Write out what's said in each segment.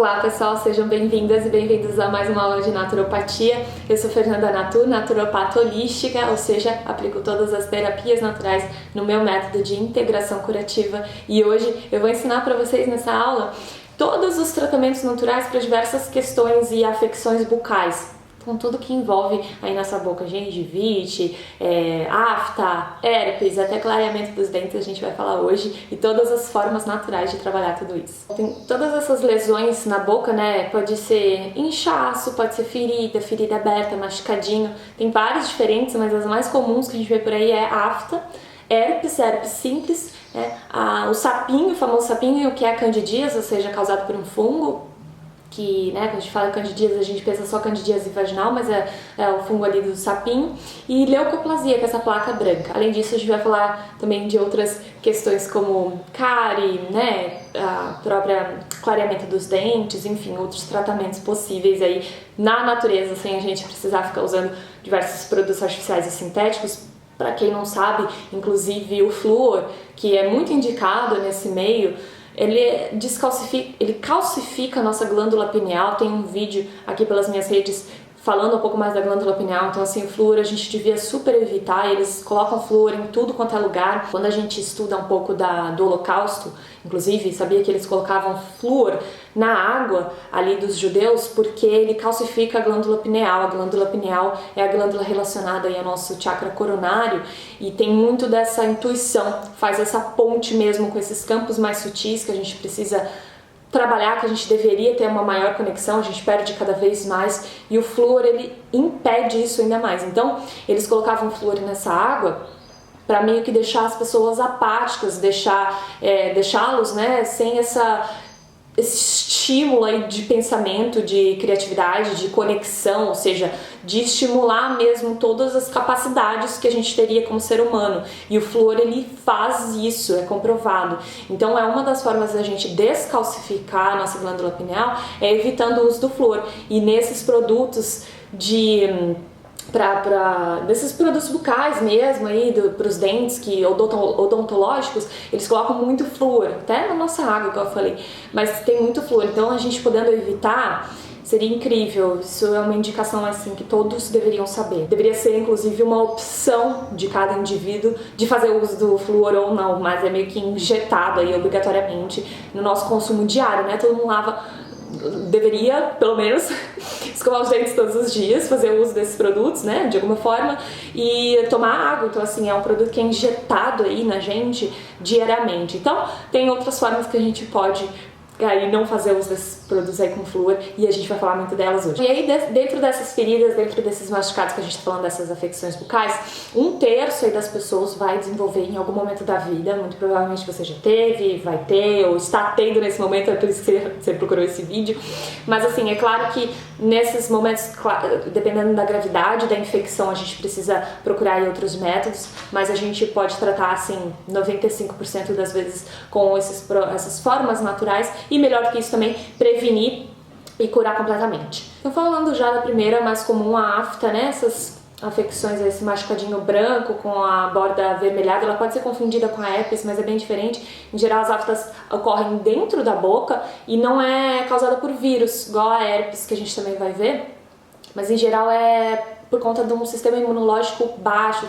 Olá pessoal, sejam bem-vindas e bem-vindos a mais uma aula de naturopatia. Eu sou Fernanda Natu, naturopata holística, ou seja, aplico todas as terapias naturais no meu método de integração curativa e hoje eu vou ensinar para vocês nessa aula todos os tratamentos naturais para diversas questões e afecções bucais. Com tudo que envolve aí nessa boca, gengivite, afta, herpes, até clareamento dos dentes a gente vai falar hoje e todas as formas naturais de trabalhar tudo isso. Tem todas essas lesões na boca, né? Pode ser inchaço, pode ser ferida aberta, machucadinho, tem vários diferentes, mas as mais comuns que a gente vê por aí é afta, herpes simples, né? O sapinho, o famoso sapinho, que é a candidíase, ou seja, causado por um fungo. Que, né, quando a gente fala candidíase, a gente pensa só candidíase vaginal, mas é o fungo ali do sapinho, e leucoplasia, que é essa placa branca. Além disso, a gente vai falar também de outras questões como cárie, né, a própria clareamento dos dentes, enfim, outros tratamentos possíveis aí na natureza, sem a gente precisar ficar usando diversos produtos artificiais e sintéticos. Para quem não sabe, inclusive o flúor, que é muito indicado nesse meio, ele calcifica a nossa glândula pineal. Tem um vídeo aqui pelas minhas redes falando um pouco mais da glândula pineal, então assim, o flúor a gente devia super evitar. Eles colocam flúor em tudo quanto é lugar. Quando a gente estuda um pouco do Holocausto, inclusive, sabia que eles colocavam flúor na água ali dos judeus porque ele calcifica a glândula pineal. A glândula pineal é a glândula relacionada aí ao nosso chakra coronário e tem muito dessa intuição, faz essa ponte mesmo com esses campos mais sutis que a gente precisa trabalhar, que a gente deveria ter uma maior conexão, a gente perde cada vez mais e o flúor ele impede isso ainda mais. Então eles colocavam flúor nessa água para meio que deixar as pessoas apáticas, deixá-los, né, sem esse estímulo aí de pensamento, de criatividade, de conexão, ou seja, de estimular mesmo todas as capacidades que a gente teria como ser humano. E o flúor ele faz isso, é comprovado. Então é uma das formas da gente descalcificar a nossa glândula pineal é evitando o uso do flúor. E nesses produtos desses produtos bucais mesmo aí para os dentes que odontológicos, eles colocam muito flúor, até na nossa água que eu falei, mas tem muito flúor, então a gente podendo evitar seria incrível. Isso é uma indicação assim que todos deveriam saber. Deveria ser inclusive uma opção de cada indivíduo de fazer uso do flúor ou não, mas é meio que injetado aí obrigatoriamente no nosso consumo diário, né? Todo mundo deveria, pelo menos, escovar os dentes todos os dias, fazer uso desses produtos, né, de alguma forma, e tomar água. Então, assim, é um produto que é injetado aí na gente diariamente. Então, tem outras formas que a gente pode aí não fazer uso desses produtos aí com flúor e a gente vai falar muito delas hoje. E aí, dentro dessas feridas, dentro desses machucados que a gente tá falando, dessas afecções bucais, 1/3 aí das pessoas vai desenvolver em algum momento da vida. Muito provavelmente você já teve, vai ter ou está tendo nesse momento, é por isso que você procurou esse vídeo. Mas assim, é claro que nesses momentos, dependendo da gravidade da infecção, a gente precisa procurar aí outros métodos, mas a gente pode tratar assim 95% das vezes com essas formas naturais e melhor do que isso também, prevenir e curar completamente. Então falando já da primeira, mais comum, a afta, né? Essas afecções, esse machucadinho branco com a borda avermelhada, ela pode ser confundida com a herpes, mas é bem diferente. Em geral as aftas ocorrem dentro da boca e não é causada por vírus, igual a herpes que a gente também vai ver, mas em geral é por conta de um sistema imunológico baixo,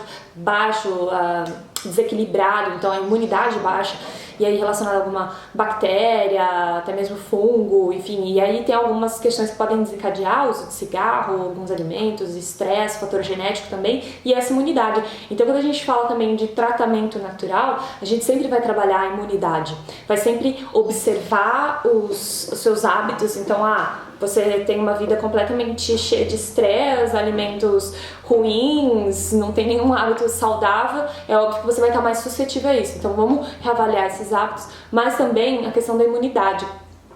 desequilibrado, então a imunidade baixa, e aí relacionada a alguma bactéria, até mesmo fungo, enfim, e aí tem algumas questões que podem desencadear o uso de cigarro, alguns alimentos, estresse, fator genético também, e essa imunidade. Então quando a gente fala também de tratamento natural, a gente sempre vai trabalhar a imunidade, vai sempre observar os seus hábitos. Então, você tem uma vida completamente cheia de estresse, alimentos ruins, não tem nenhum hábito saudável, é óbvio que você vai estar mais suscetível a isso. Então vamos reavaliar esses hábitos, mas também a questão da imunidade.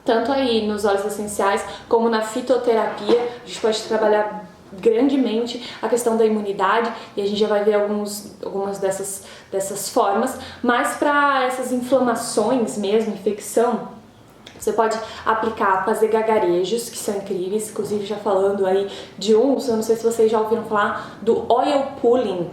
Tanto aí nos óleos essenciais como na fitoterapia, a gente pode trabalhar grandemente a questão da imunidade e a gente já vai ver algumas dessas formas, mas para essas inflamações mesmo, infecção, você pode aplicar, fazer gagarejos, que são incríveis, inclusive já falando aí de eu não sei se vocês já ouviram falar do oil pulling.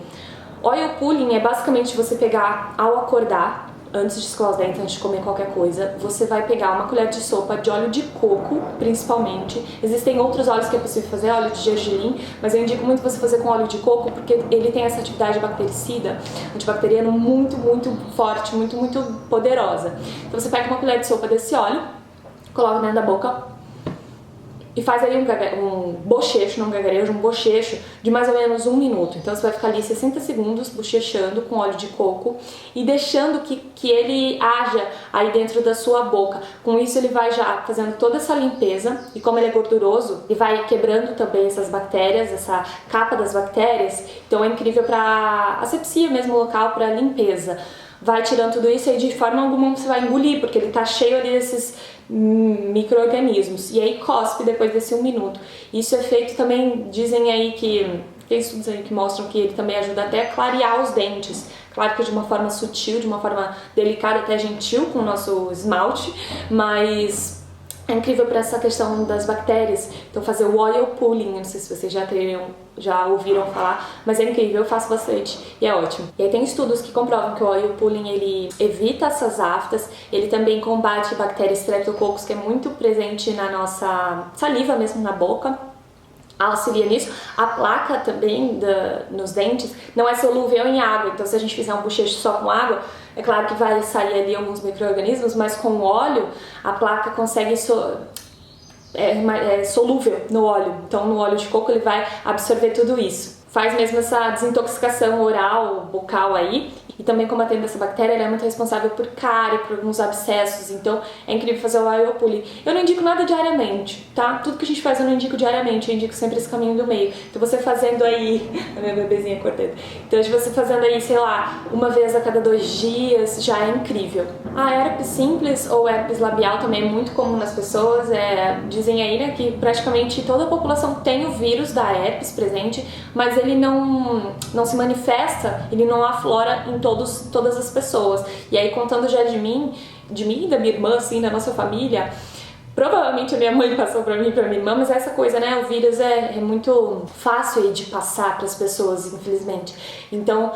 Oil pulling é basicamente você pegar, ao acordar, antes de escovar os dentes, antes de comer qualquer coisa, você vai pegar uma colher de sopa de óleo de coco, principalmente. Existem outros óleos que é possível fazer, óleo de gergelim, mas eu indico muito você fazer com óleo de coco, porque ele tem essa atividade bactericida, antibacteriana muito, muito forte, muito, muito poderosa. Então você pega uma colher de sopa desse óleo, coloca dentro da boca, e faz aí um bochecho, não gagarejo, um bochecho de mais ou menos 1 minuto. Então você vai ficar ali 60 segundos bochechando com óleo de coco e deixando que ele haja aí dentro da sua boca. Com isso ele vai já fazendo toda essa limpeza e como ele é gorduroso, ele vai quebrando também essas bactérias, essa capa das bactérias. Então é incrível para asepsia mesmo local, para limpeza. Vai tirando tudo isso e de forma alguma você vai engolir, porque ele tá cheio ali desses micro-organismos. E aí cospe depois desse 1 minuto. Isso é feito também, dizem aí que tem estudos aí que mostram que ele também ajuda até a clarear os dentes. Claro que de uma forma sutil, de uma forma delicada, até gentil com o nosso esmalte, mas é incrível para essa questão das bactérias. Então fazer o oil pulling, não sei se vocês já ouviram falar, mas é incrível, eu faço bastante e é ótimo. E aí tem estudos que comprovam que o oil pulling ele evita essas aftas, ele também combate bactérias Streptococcus, que é muito presente na nossa saliva mesmo, na boca. Auxilia nisso. A placa também nos dentes não é solúvel em água, então se a gente fizer um bochecho só com água, é claro que vai sair ali alguns micro-organismos, mas com o óleo a placa consegue é solúvel no óleo, então no óleo de coco ele vai absorver tudo isso. Faz mesmo essa desintoxicação oral, bucal aí, e também combatendo essa bactéria, ela é muito responsável por cárie, por alguns abscessos, então é incrível fazer o oil pulling. Eu não indico nada diariamente, tá? Tudo que a gente faz eu não indico diariamente, eu indico sempre esse caminho do meio. Então você fazendo aí, a minha bebezinha acordando, então você fazendo aí, sei lá, 1 vez a cada 2 dias, já é incrível. A herpes simples ou herpes labial também é muito comum nas pessoas, dizem aí, né, que praticamente toda a população tem o vírus da herpes presente, mas ele não se manifesta, ele não aflora em todas as pessoas. E aí, contando já de mim e da minha irmã, assim, da nossa família, provavelmente a minha mãe passou pra mim e pra minha irmã, mas essa coisa, né, o vírus é muito fácil aí de passar pras pessoas, infelizmente. Então,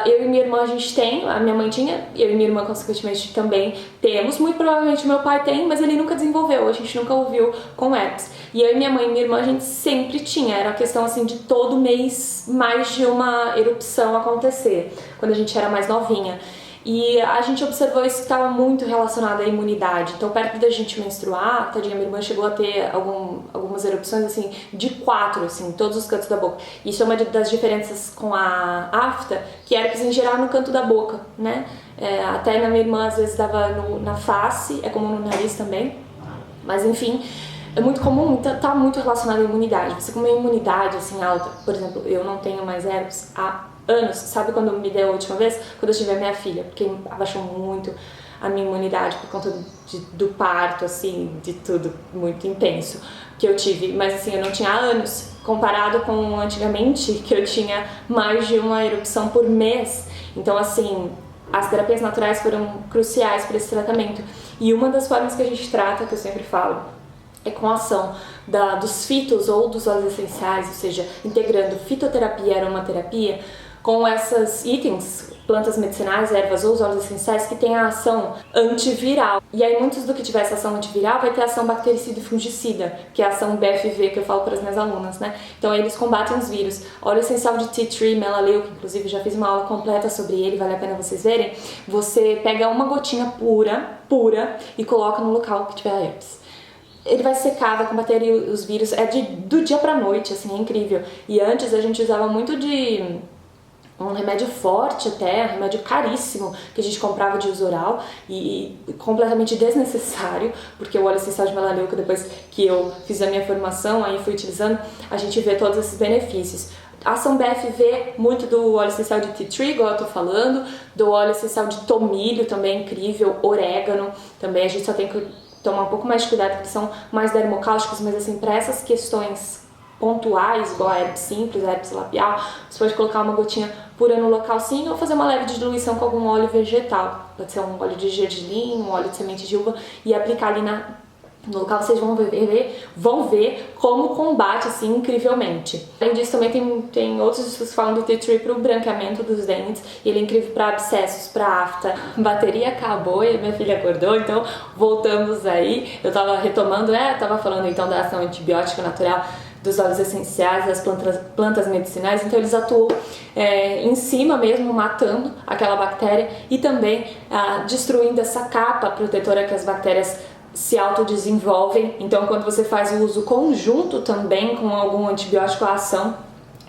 eu e minha irmã, a gente tem, a minha mãe tinha, eu e minha irmã, consequentemente, também temos. Muito provavelmente meu pai tem, mas ele nunca desenvolveu, a gente nunca ouviu com herpes. E eu e minha mãe e minha irmã, a gente sempre tinha, era a questão, assim, de todo mês mais de uma erupção acontecer, quando a gente era mais novinha. E a gente observou isso que estava muito relacionado à imunidade. Então, perto da gente menstruar, tadinha, minha irmã chegou a ter algumas erupções, assim, de 4, assim, em todos os cantos da boca. Isso é uma das diferenças com a afta, que herpes em geral no canto da boca, né? Até na minha irmã, às vezes, dava na face, é comum no nariz também. Mas, enfim, é muito comum, tá muito relacionado à imunidade. Você com uma imunidade, assim, alta, por exemplo, eu não tenho mais herpes há anos, sabe quando me deu a última vez? Quando eu tive a minha filha, porque abaixou muito a minha imunidade por conta do parto, assim, de tudo muito intenso que eu tive. Mas assim, eu não tinha há anos, comparado com antigamente, que eu tinha mais de uma erupção por mês. Então assim, as terapias naturais foram cruciais para esse tratamento. E uma das formas que a gente trata, que eu sempre falo, é com a ação dos fitos ou dos óleos essenciais, ou seja, integrando fitoterapia e aromaterapia com esses itens, plantas medicinais, ervas ou os óleos essenciais que têm a ação antiviral. E aí muitos do que tiver essa ação antiviral vai ter a ação bactericida e fungicida, que é a ação BFV que eu falo para as minhas alunas, né? Então eles combatem os vírus. Óleo essencial de tea tree, melaleuca, inclusive já fiz uma aula completa sobre ele, vale a pena vocês verem. Você pega uma gotinha pura e coloca no local que tiver herpes. Ele vai secar, vai combater os vírus, do dia pra noite, assim, é incrível. E antes a gente usava muito de um remédio forte até, um remédio caríssimo que a gente comprava de uso oral e completamente desnecessário, porque o óleo essencial de melaleuca, depois que eu fiz a minha formação, aí fui utilizando, a gente vê todos esses benefícios. A ação BFV, muito do óleo essencial de tea tree, igual eu tô falando, do óleo essencial de tomilho também é incrível, orégano também, a gente só tem que tomar um pouco mais de cuidado, porque são mais dermocáusticos, mas assim, para essas questões pontuais, igual a herpes simples, a herpes labial, você pode colocar uma gotinha pura no local sim, ou fazer uma leve diluição com algum óleo vegetal. Pode ser um óleo de gergelim, um óleo de semente de uva, e aplicar ali No local vocês vão ver como combate assim incrivelmente. Além disso, também tem outros estudos que falam do tea tree para o branqueamento dos dentes. E ele é incrível para abscessos, para afta. A bateria acabou e a minha filha acordou, então voltamos aí. Eu tava retomando, tava falando então da ação antibiótica natural dos óleos essenciais, das plantas medicinais, então eles atuam em cima mesmo, matando aquela bactéria e também destruindo essa capa protetora que as bactérias se autodesenvolvem. Então quando você faz o uso conjunto também com algum antibiótico, a ação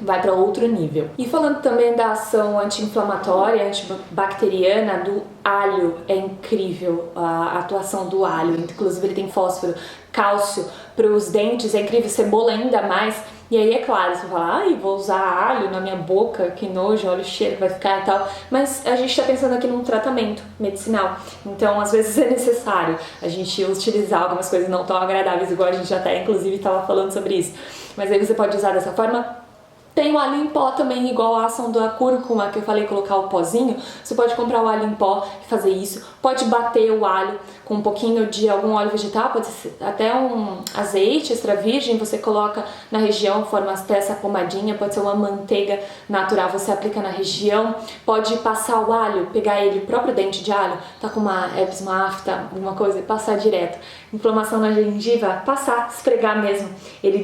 vai para outro nível. E falando também da ação anti-inflamatória, antibacteriana do alho, é incrível a atuação do alho, inclusive ele tem fósforo, cálcio para os dentes, é incrível, cebola ainda mais. E aí é claro, você fala, vou usar alho na minha boca, que nojo, olha o cheiro que vai ficar e tal, mas a gente está pensando aqui num tratamento medicinal, então às vezes é necessário a gente utilizar algumas coisas não tão agradáveis, igual a gente até inclusive estava falando sobre isso, mas aí você pode usar dessa forma. Tem o alho em pó também, igual a ação da cúrcuma que eu falei, colocar o pozinho. Você pode comprar o alho em pó e fazer isso. Pode bater o alho com um pouquinho de algum óleo vegetal, pode ser até um azeite extra virgem, você coloca na região, forma até essa pomadinha, pode ser uma manteiga natural, você aplica na região. Pode passar o alho, pegar ele, o próprio dente de alho, tá com uma herpes, uma afta, alguma coisa, e passar direto. Inflamação na gengiva, passar, esfregar mesmo ele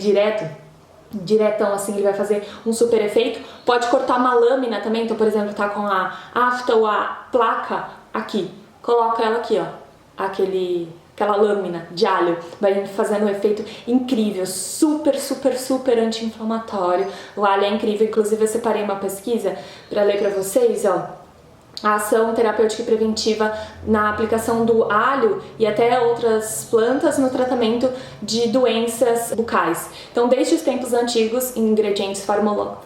diretão assim, ele vai fazer um super efeito. Pode cortar uma lâmina também, então por exemplo, tá com a afta ou a placa aqui, coloca ela aqui, aquela lâmina de alho, vai fazendo um efeito incrível, super anti-inflamatório. O alho é incrível, inclusive eu separei uma pesquisa para ler para vocês, a ação terapêutica e preventiva na aplicação do alho e até outras plantas no tratamento de doenças bucais. Então, desde os tempos antigos, ingredientes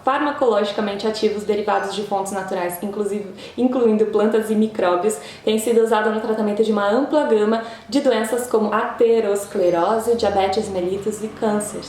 farmacologicamente ativos derivados de fontes naturais, incluindo plantas e micróbios, têm sido usados no tratamento de uma ampla gama de doenças como aterosclerose, diabetes mellitus e câncer.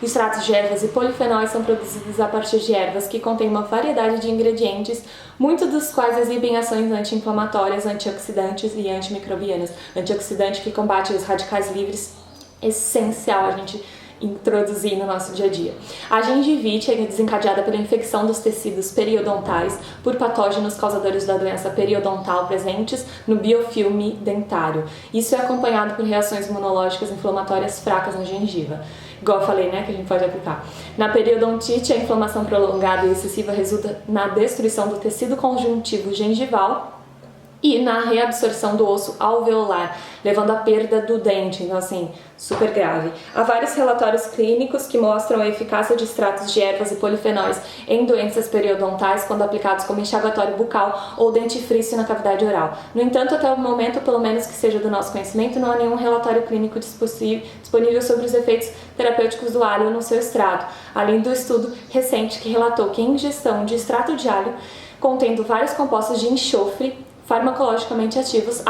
Extratos de ervas e polifenóis são produzidos a partir de ervas que contêm uma variedade de ingredientes, muitos dos quais exibem ações anti-inflamatórias, antioxidantes e antimicrobianas. Antioxidante que combate os radicais livres, essencial a gente introduzir no nosso dia a dia. A gengivite é desencadeada pela infecção dos tecidos periodontais por patógenos causadores da doença periodontal presentes no biofilme dentário. Isso é acompanhado por reações imunológicas inflamatórias fracas na gengiva. Igual eu falei, que a gente pode aplicar. Na periodontite, a inflamação prolongada e excessiva resulta na destruição do tecido conjuntivo gengival e na reabsorção do osso alveolar, levando à perda do dente, então assim, super grave. Há vários relatórios clínicos que mostram a eficácia de extratos de ervas e polifenóis em doenças periodontais quando aplicados como enxaguatório bucal ou dentifrício na cavidade oral. No entanto, até o momento, pelo menos que seja do nosso conhecimento, não há nenhum relatório clínico disponível sobre os efeitos terapêuticos do alho no seu extrato, além do estudo recente que relatou que a ingestão de extrato de alho contendo vários compostos de enxofre farmacologicamente ativos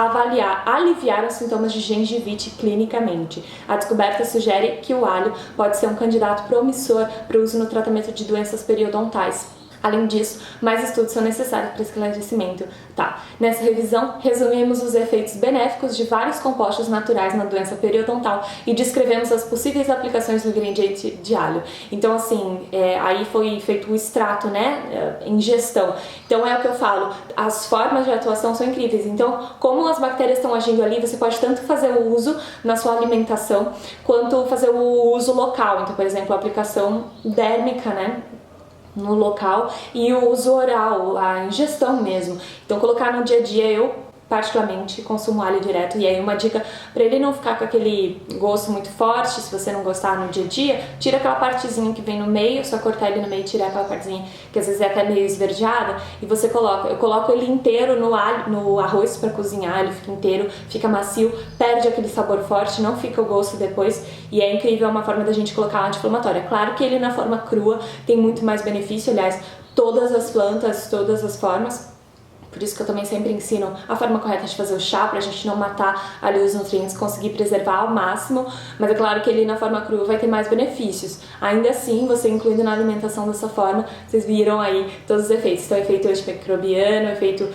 aliviaram os sintomas de gengivite clinicamente. A descoberta sugere que o alho pode ser um candidato promissor para o uso no tratamento de doenças periodontais. Além disso, mais estudos são necessários para esclarecimento. Nessa revisão, resumimos os efeitos benéficos de vários compostos naturais na doença periodontal e descrevemos as possíveis aplicações do ingrediente de alho. Então, assim, aí foi feito o extrato, ingestão. Então, é o que eu falo, as formas de atuação são incríveis. Então, como as bactérias estão agindo ali, você pode tanto fazer o uso na sua alimentação, quanto fazer o uso local. Então, por exemplo, a aplicação dérmica, no local, e o uso oral, a ingestão mesmo. Então colocar no dia a dia, eu particularmente consumo alho direto, e aí uma dica para ele não ficar com aquele gosto muito forte, se você não gostar no dia a dia, tira aquela partezinha que vem no meio, só cortar ele no meio e tirar aquela partezinha que às vezes é até meio esverdeada, e você eu coloco ele inteiro no arroz para cozinhar, ele fica inteiro, fica macio, perde aquele sabor forte, não fica o gosto depois, e é incrível, é uma forma da gente colocar anti-inflamatório. É claro que ele na forma crua tem muito mais benefício, aliás, todas as plantas, todas as formas. Por isso que eu também sempre ensino a forma correta de fazer o chá, pra gente não matar ali os nutrientes, conseguir preservar ao máximo, mas é claro que ele na forma crua vai ter mais benefícios. Ainda assim, você incluindo na alimentação dessa forma, vocês viram aí todos os efeitos. Então, efeito antimicrobiano, efeito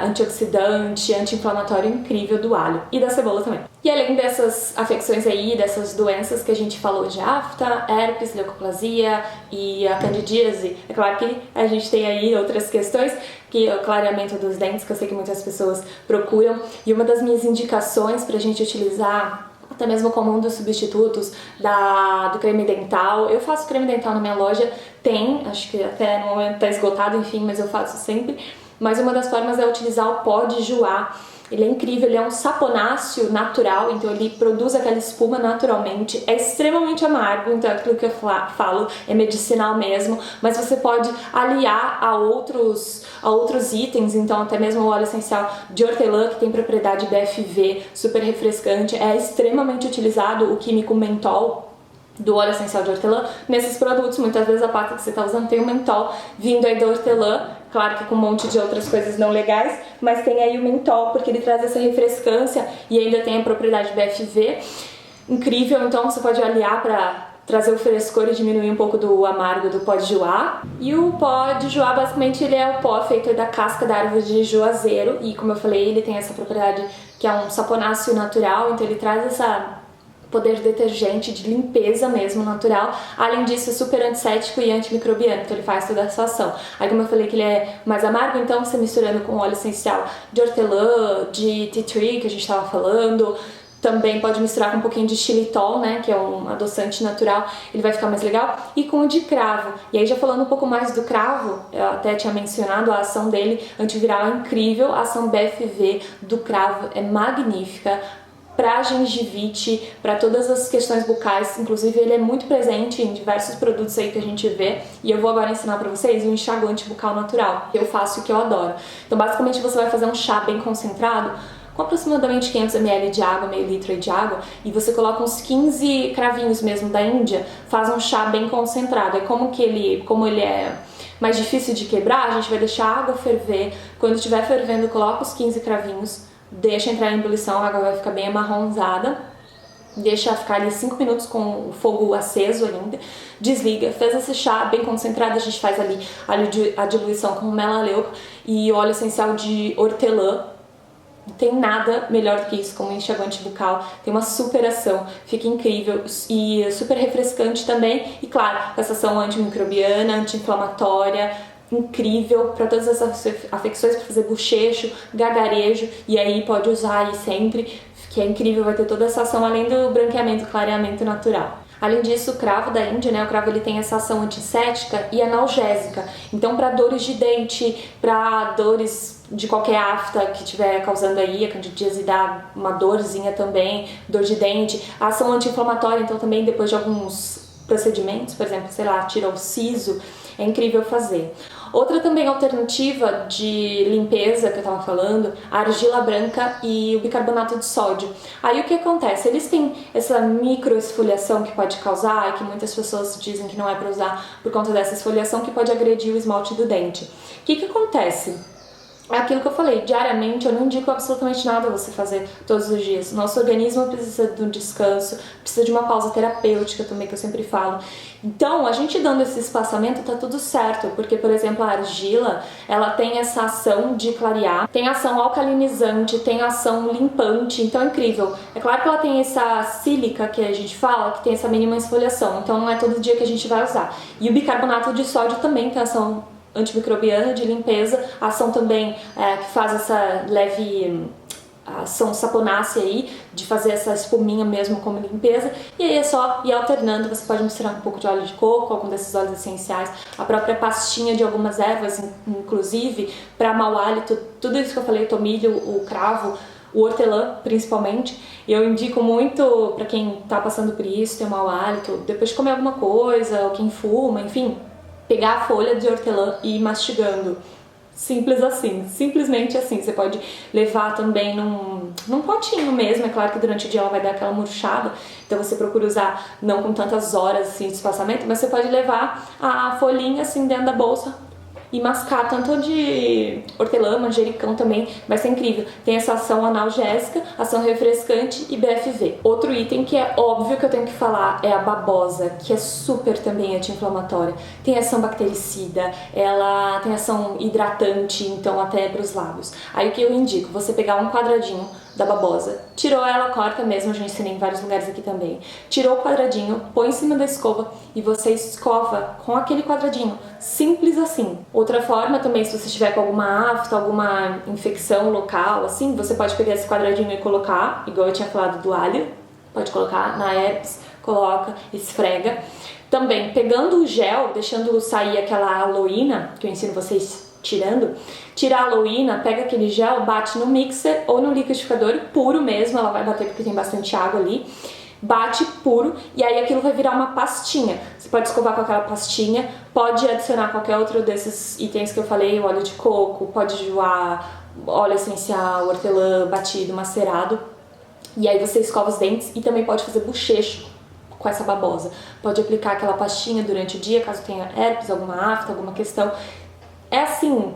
antioxidante, anti-inflamatório incrível do alho e da cebola também. E além dessas afecções aí, dessas doenças que a gente falou de afta, herpes, leucoplasia e a candidíase, é claro que a gente tem aí outras questões, que é o clareamento dos dentes, que eu sei que muitas pessoas procuram, e uma das minhas indicações pra gente utilizar, até mesmo como um dos substitutos do creme dental. Eu faço creme dental na minha loja, acho que até no momento tá esgotado, enfim, mas eu faço sempre. Mas uma das formas é utilizar o pó de Joá. Ele é incrível, ele é um saponáceo natural, então ele produz aquela espuma naturalmente, é extremamente amargo, então aquilo que eu falo é medicinal mesmo, mas você pode aliar a outros itens, então até mesmo o óleo essencial de hortelã, que tem propriedade BFV, super refrescante, é extremamente utilizado o químico mentol do óleo essencial de hortelã nesses produtos. Muitas vezes a pasta que você está usando tem o mentol vindo aí da hortelã, claro que com um monte de outras coisas não legais, mas tem aí o mentol porque ele traz essa refrescância e ainda tem a propriedade BFV incrível, então você pode aliar para trazer o frescor e diminuir um pouco do amargo do pó de Joá. E o pó de Joá, basicamente, ele é o pó feito da casca da árvore de juazeiro e, como eu falei, ele tem essa propriedade que é um saponáceo natural, então ele traz essa poder detergente, de limpeza mesmo, natural. Além disso, é super antisséptico e antimicrobiano, então ele faz toda essa ação. Aí, como eu falei que ele é mais amargo, então você misturando com óleo essencial de hortelã, de tea tree, que a gente estava falando, também pode misturar com um pouquinho de xilitol, né, que é um adoçante natural, ele vai ficar mais legal. E com o de cravo. E aí, já falando um pouco mais do cravo, eu até tinha mencionado a ação dele antiviral é incrível, a ação BFV do cravo é magnífica, para gengivite, para todas as questões bucais, inclusive ele é muito presente em diversos produtos aí que a gente vê, e eu vou agora ensinar para vocês o enxaguante bucal natural, que eu faço e que eu adoro. Então basicamente você vai fazer um chá bem concentrado, com aproximadamente 500 ml de água, meio litro de água, e você coloca uns 15 cravinhos mesmo da Índia, faz um chá bem concentrado. É como ele é mais difícil de quebrar, a gente vai deixar a água ferver, quando estiver fervendo coloca os 15 cravinhos, deixa entrar em ebulição, a água vai ficar bem amarronzada, deixa ficar ali 5 minutos com o fogo aceso ainda, desliga, fez esse chá bem concentrado, a gente faz ali a diluição com melaleuca e óleo essencial de hortelã. Não tem nada melhor do que isso como enxaguante bucal, tem uma super ação, fica incrível e super refrescante também, e claro, essa ação antimicrobiana, anti-inflamatória, incrível para todas essas afecções, para fazer bochecho, gagarejo, e aí pode usar aí sempre, que é incrível, vai ter toda essa ação além do branqueamento, clareamento natural. Além disso, o cravo da Índia, né, o cravo ele tem essa ação antissética e analgésica, então para dores de dente, para dores de qualquer afta que estiver causando aí, a candidíase dá uma dorzinha também, dor de dente, a ação anti-inflamatória, então também depois de alguns procedimentos, por exemplo, sei lá, tira o siso, é incrível fazer. Outra também alternativa de limpeza que eu tava falando, a argila branca e o bicarbonato de sódio. Aí o que acontece? Eles têm essa microesfoliação que pode causar e que muitas pessoas dizem que não é para usar por conta dessa esfoliação que pode agredir o esmalte do dente. O que acontece? É aquilo que eu falei, diariamente eu não indico absolutamente nada você fazer todos os dias. Nosso organismo precisa de um descanso, precisa de uma pausa terapêutica também, que eu sempre falo. Então, a gente dando esse espaçamento tá tudo certo, porque, por exemplo, a argila, ela tem essa ação de clarear, tem ação alcalinizante, tem ação limpante, então é incrível. É claro que ela tem essa sílica que a gente fala, que tem essa mínima esfoliação, então não é todo dia que a gente vai usar. E o bicarbonato de sódio também tem ação antimicrobiana, de limpeza, a ação também que faz essa leve ação saponácea aí, de fazer essa espuminha mesmo como limpeza, e aí é só ir alternando, você pode misturar um pouco de óleo de coco, algum desses óleos essenciais, a própria pastinha de algumas ervas, inclusive, para mau hálito, tudo isso que eu falei, o tomilho, o cravo, o hortelã, principalmente, eu indico muito para quem tá passando por isso, tem um mau hálito, depois de comer alguma coisa, ou quem fuma, enfim, pegar a folha de hortelã e ir mastigando. Simples assim, simplesmente assim. Você pode levar também num potinho mesmo, é claro que durante o dia ela vai dar aquela murchada, então você procura usar não com tantas horas assim de espaçamento, mas você pode levar a folhinha assim dentro da bolsa e mascar, tanto de hortelã, manjericão também, vai ser incrível. Tem essa ação analgésica, ação refrescante e BFV. Outro item que é óbvio que eu tenho que falar é a babosa, que é super também anti-inflamatória. Tem ação bactericida, ela tem ação hidratante, então até para os lábios. Aí o que eu indico? Você pegar um quadradinho da babosa. Tirou ela, corta mesmo, eu já ensinei em vários lugares aqui também. Tirou o quadradinho, põe em cima da escova e você escova com aquele quadradinho. Simples assim. Outra forma também, se você estiver com alguma afta, alguma infecção local, assim, você pode pegar esse quadradinho e colocar, igual eu tinha falado do alho, pode colocar na herpes, coloca, esfrega. Também, pegando o gel, deixando sair aquela aloína, que eu ensino vocês tirando, tira a aloína, pega aquele gel, bate no mixer ou no liquidificador, puro mesmo, ela vai bater porque tem bastante água ali, bate puro e aí aquilo vai virar uma pastinha. Você pode escovar com aquela pastinha, pode adicionar qualquer outro desses itens que eu falei, óleo de coco, pode joar óleo essencial, hortelã, batido, macerado, e aí você escova os dentes e também pode fazer bochecho com essa babosa. Pode aplicar aquela pastinha durante o dia, caso tenha herpes, alguma afta, alguma questão. É assim,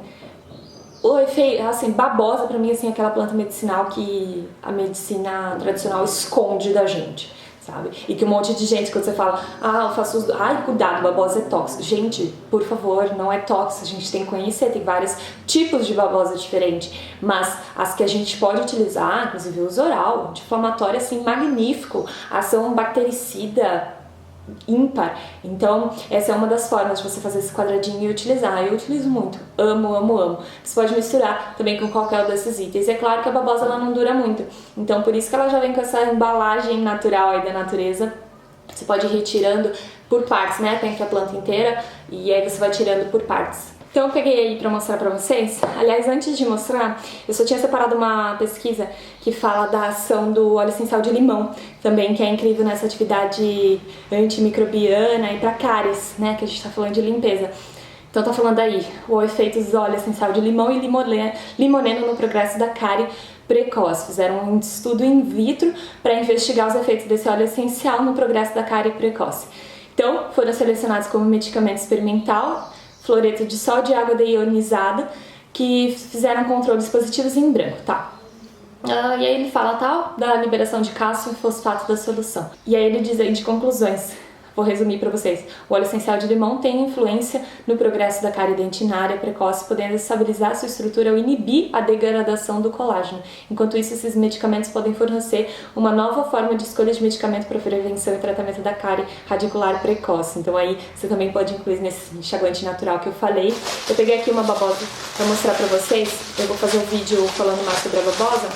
o efeito, assim, babosa pra mim, assim, é aquela planta medicinal que a medicina tradicional esconde da gente, sabe? E que um monte de gente, quando você fala, eu faço uso, cuidado, babosa é tóxica. Gente, por favor, não é tóxica, a gente tem que conhecer, tem vários tipos de babosa diferentes, mas as que a gente pode utilizar, inclusive o uso oral, anti-inflamatório, assim, magnífico, ação bactericida, ímpar. Então, essa é uma das formas de você fazer esse quadradinho e utilizar. Eu utilizo muito. Amo, amo, amo. Você pode misturar também com qualquer um desses itens. E é claro que a babosa ela não dura muito. Então, por isso que ela já vem com essa embalagem natural aí da natureza. Você pode ir retirando por partes, né? Tem aqui a planta inteira e aí você vai tirando por partes. Então eu peguei aí pra mostrar pra vocês. Aliás, antes de mostrar, eu só tinha separado uma pesquisa que fala da ação do óleo essencial de limão também, que é incrível nessa atividade antimicrobiana e pra cáries, né, que a gente tá falando de limpeza. Então tá falando aí o efeito do óleo essencial de limão e limoneno no progresso da cárie precoce. Fizeram um estudo in vitro para investigar os efeitos desse óleo essencial no progresso da cárie precoce. Então, foram selecionados como medicamento experimental fluoreto de sódio e água deionizada, que fizeram controles positivos em branco, tá? E aí ele fala tal da liberação de cálcio e fosfato da solução. E aí ele diz aí de conclusões. Vou resumir para vocês. O óleo essencial de limão tem influência no progresso da cárie dentinária precoce, podendo estabilizar sua estrutura ou inibir a degradação do colágeno. Enquanto isso, esses medicamentos podem fornecer uma nova forma de escolha de medicamento para prevenção e tratamento da cárie radicular precoce. Então aí você também pode incluir nesse enxaguante natural que eu falei. Eu peguei aqui uma babosa para mostrar para vocês. Eu vou fazer um vídeo falando mais sobre a babosa.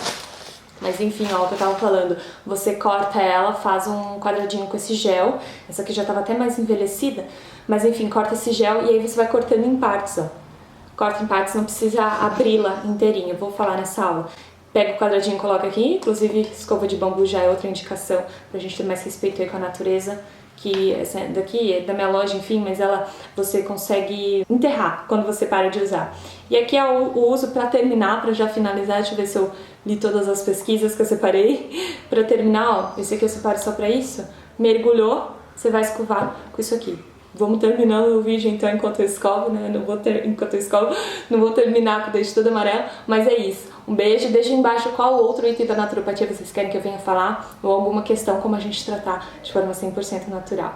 Mas enfim, ó, o que eu tava falando, você corta ela, faz um quadradinho com esse gel, essa aqui já tava até mais envelhecida, mas enfim, corta esse gel e aí você vai cortando em partes, ó. Corta em partes, não precisa abri-la inteirinha, eu vou falar nessa aula. Pega o quadradinho e coloca aqui, inclusive escova de bambu já é outra indicação pra gente ter mais respeito aí com a natureza, que essa daqui é da minha loja, enfim, mas ela você consegue enterrar quando você para de usar. E aqui é o uso para terminar, para já finalizar, deixa eu ver se eu li todas as pesquisas que eu separei. Para terminar, ó, esse aqui eu separo só para isso. Mergulhou, você vai escovar com isso aqui. Vamos terminando o vídeo então enquanto eu escovo, né? Não vou terminar com o dente todo amarelo, mas é isso. Um beijo, deixa embaixo qual outro item da naturopatia vocês querem que eu venha falar ou alguma questão como a gente tratar de forma 100% natural.